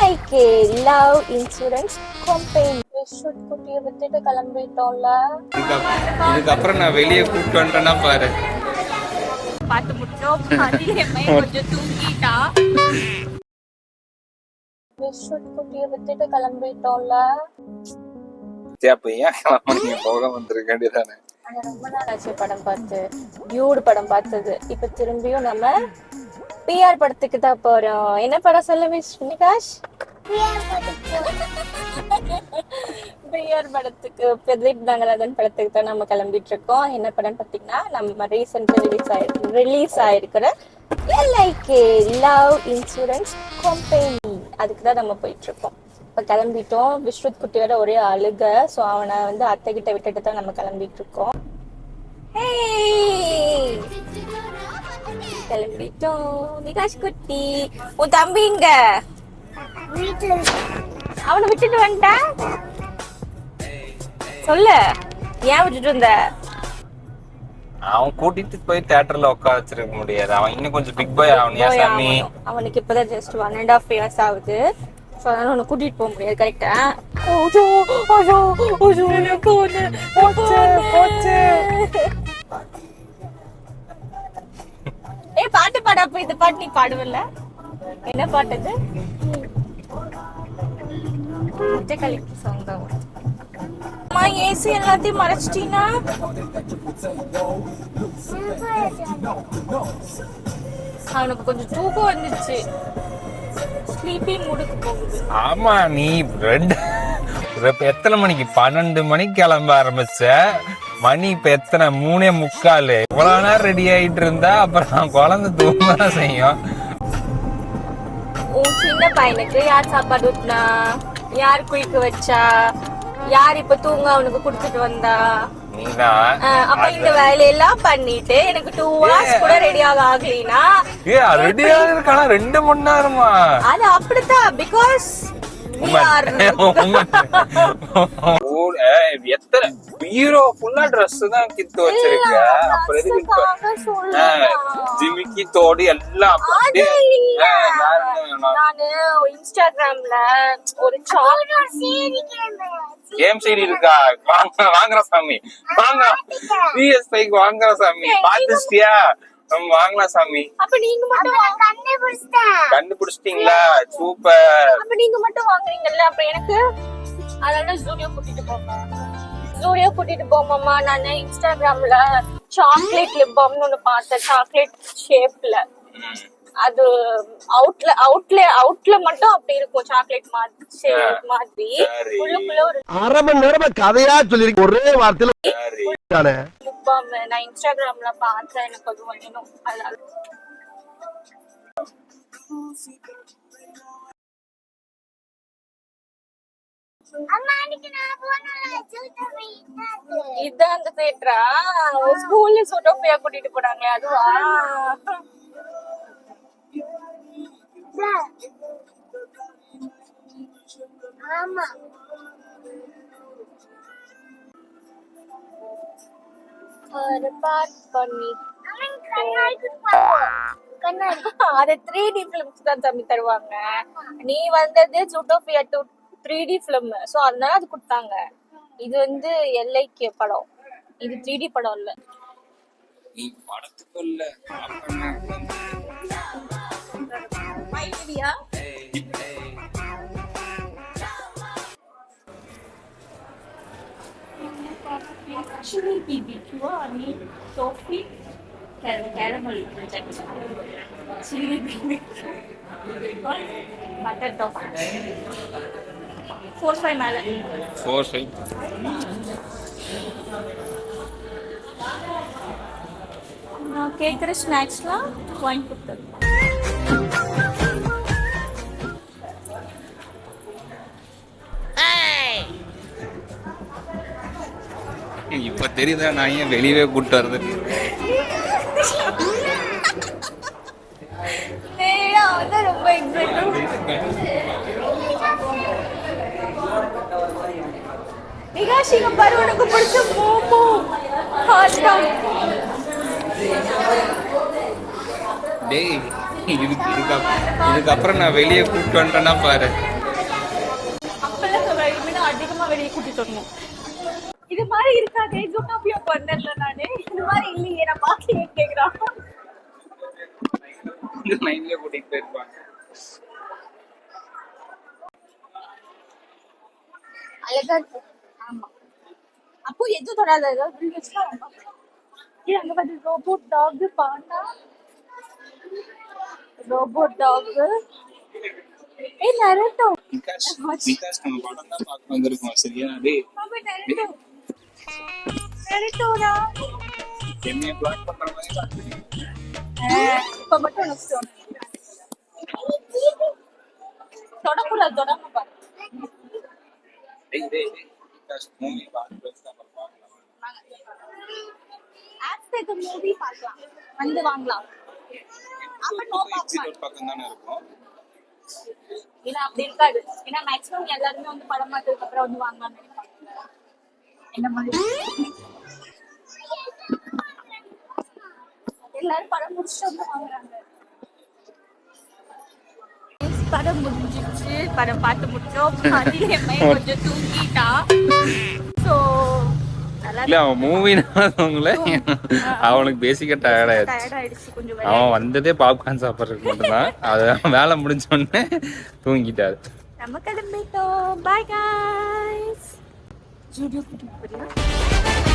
எல்ஐகே love insurance company shoot குட்டியை விட்டுட்டு கிளம்பிட்டோம்ல. இதுக்கப்புறம் நான் வெளியே கூப்பிட்டு வந்துட்டேன்னா பாரு. பார்த்து முட்டோம் கொஞ்சம் தூங்கிட்டா. ஷூட் குட்டியை விட்டுட்டு கிளம்பிட்டோம்ல. அப்ப ஏன் நீங்க போக வந்திருக்க வேண்டியதானே? ரொம்ப நாள் ஆச்சு படம் பார்த்து. டியூட் படம் பார்த்தது. இப்ப திரும்பியும் நம்ம பிஆர் படத்துக்கு தான் போறோம். என்ன படம் சொல்ல நிகாஷ்? பிஆர் படத்துக்கு பிரதீப் நாகராஜன் படத்துக்கு தான் நம்ம கிளம்பிட்டு இருக்கோம். என்ன படம் பார்த்தீங்கன்னா நம்ம ரீசெண்டா ரிலீஸ் ஆயிருக்கிற எல்ஐகே லவ் இன்சூரன்ஸ் கம்பெனி, அதுக்கு தான் நம்ம போயிட்டு இருக்கோம். இப்போ கிளம்பிட்டோம். விஸ்ருத் குட்டி வேற ஒரே அழுக. ஸோ அவனை வந்து அத்தை கிட்ட விட்டுட்டு தான் நம்ம கிளம்பிட்டு இருக்கோம். கிளம்பிட்டோம். நிகாஷ் குட்டி, உன் தம்பிங்க அவனை விட்டுட்டு வந்துட்டேன். சொல்லு, ஏன் விட்டுட்டு வந்த? அவன் கூட்டிட்டு போய் தியேட்டர்ல உட்கார வச்சிருக்க முடியாது. அவன் இன்னும் கொஞ்சம் பிக் பாய் ஆகணும் சாமி. அவனுக்கு இப்பதான் ஜஸ்ட் 1.5 years ஆகுது. ஸோ அதனால உன்னை கூட்டிட்டு போக முடியாது. கரெக்டா? பாட்டு பாட. அப்ப இந்த பாட்டு நீ பாடுவல? என்ன பாட்டு இது? கலெக்ட் சாங் தான். அம்மா ஏசி எல்லாத்தையும் மறைச்சிட்டீனா? அவனுக்கு கொஞ்சம் தூக்கம் வந்துச்சு. ஸ்லீப்பி மூடுக்கு போகுது. ஆமா, நீ எத்தனை மணிக்கு? 12 மணிக்கு கிளம்ப ஆரம்பிச்ச. மணி இப்ப எத்தனை? 3:45. இவ்வளவு நேரம் ரெடி ஆயிட்டு இருந்தா அப்புறம் குழந்தை தூங்கதான் செய்யும். உன் சின்ன பையனுக்கு யார் சாப்பாடு ஊட்டினா? யார் குளிக்க வச்சா? யார் இப்ப தூங்க அவனுக்கு குடுத்துட்டு வந்தா? அப்ப இந்த வேலையெல்லாம் பண்ணிட்டு எனக்கு 2 hours கூட ரெடி ஆகலைன்னா ரெடி ஆகிருக்கானா? 2 மணி நேரமா? அது அப்படித்தான். பிகாஸ் எத்தனை ஹீரோ ஃபுல்லா ட்ரெஸ் தான் கித்து வச்சிருக்க. அப்புறம் எதுக்கு ஜிமிக்கி தோடு எல்லாம்? நானு இன்ஸ்டாகிராம்ல ஒரு கேம் சைடு இருக்கா? வாங்குற சாமி, வாங்க. PS5 வாங்குற சாமி. பாத்துட்டியா? வாங்கலாம் சாமி. அப்ப நீங்க மட்டும் கண்டுபிடிச்சிட்டீங்களா? சூப்பர். அப்ப நீங்க மட்டும் வாங்குறீங்கல்ல, அப்ப எனக்கு அதனால ஜூடியோ கூட்டிட்டு போங்க. ஜூடியோ கூட்டிட்டு போமாமா. நான் இன்ஸ்டாகிராம்ல சாக்லேட் லிப் பாம்னு ஒண்ணு பார்த்தேன். சாக்லேட் ஷேப்ல. அது அவுட்ல மட்டும் அப்படி இருக்கும். சாக்லேட் மாதிரி உள்ளுக்குள்ள ஒரு 1/2 மணி நேரமா கதையா சொல்லிருக்க ஒரே வார்த்தையில. லிப் பாம் நான் இன்ஸ்டாகிராம்ல பார்த்தேன். எனக்கு அது வேணும். அதனால இதான் அந்த தியேட்டரா? ஸ்கூல்ல சூட்டோபியா கூட்டிட்டு போனாங்க. அதுவா? ஆமா. அது 3D பிலிம்ஸ் தான் தம்பி தருவாங்க. நீ வந்தது ஜூட்டோபியா 3D பிலிம். சோ அதனால அது கொடுத்தாங்க. இது வந்து எல்ஐகே படம். இது 3D படம் இல்ல. நீ படத்துக்குள்ள idea actually BBQ ani toffee caramel chili BBQ butter toffee 4-5 மேல 4-5. நான் கேக்குற ஸ்நாக்ஸ்லாம் வாங்கி கொடுத்தேன். இப்ப தெரியுதா நான் ஏன் வெளியவே கூட்டு வருது? ரொம்ப நிகாஷிங்க பாரு, உனக்கு பிடிச்ச மோமோ ஹாட் டாக். டேய் இதுக்கப்புறம் நான் வெளியே கூப்பிட்டு வந்துட்டேன்னா பாரு. சொன்னோம். இது மாதிரி இருக்காதே ஜூட்டோபியா பண்ணல நானு. இது மாதிரி இல்லையே நான் பாக்கலையே கேக்குறான். லைன்ல கூட்டிட்டு போயிருப்பாங்க. அழகா இருக்கு. ஆமா. அப்போ எதுவும் தொடாத ஏதாவது வச்சுக்கா. அங்க வந்து robot dog panda. Robot dog. ஏய் நரட்டோ. விகாஸ் நம்ம படம் தான் பார்க்க வந்திருக்கோம் சரியா? டேய் நரட்டோ. நரட்டோடா. என்னைய பிளாக் பண்ற மாதிரி காட்டுறீங்க. இப்ப மட்டும் உனக்கு தோணும். தொடக்கூடாது தொடாம பாரு. டேய் விகாஸ் மூவி பார்த்து அப்புறம் பார்க்கலாம். ஆஸ்பெக்ட் மூவி பார்க்கலாம். வந்து வாங்கலாம். அப்ப நோ பாப்கார்ன் பக்கம் தானே இருக்கும். ஏன்னா அப்படி இருக்காது. ஏன்னா மேக்ஸிமம் எல்லாருமே வந்து படம் பார்த்ததுக்கு அப்புறம் வந்து வாங்கலாம்னு நினைப்பாங்க. என்ன மாதிரி எல்லாரும் படம் முடிச்சுட்டு வந்து வாங்குறாங்க. படம் முடிஞ்சிச்சு. படம் பார்த்து முடிச்சோம். கொஞ்சம் தூங்கிட்டா. ஸோ இல்ல அவன் மூவினால அவனுக்கு பேசிக்க டயர்ட் ஆயிடுச்சு கொஞ்சம். அவன் வந்ததே பாப்கார்ன் சாப்பிட்றதுக்கு மட்டும்தான். அது வேலை முடிஞ்ச உடனே தூங்கிட்டாரு. நம்ம கிளம்பிட்டோம். பாய் गाइस. ஜூடியோ கூட்டிட்டு போறீங்க.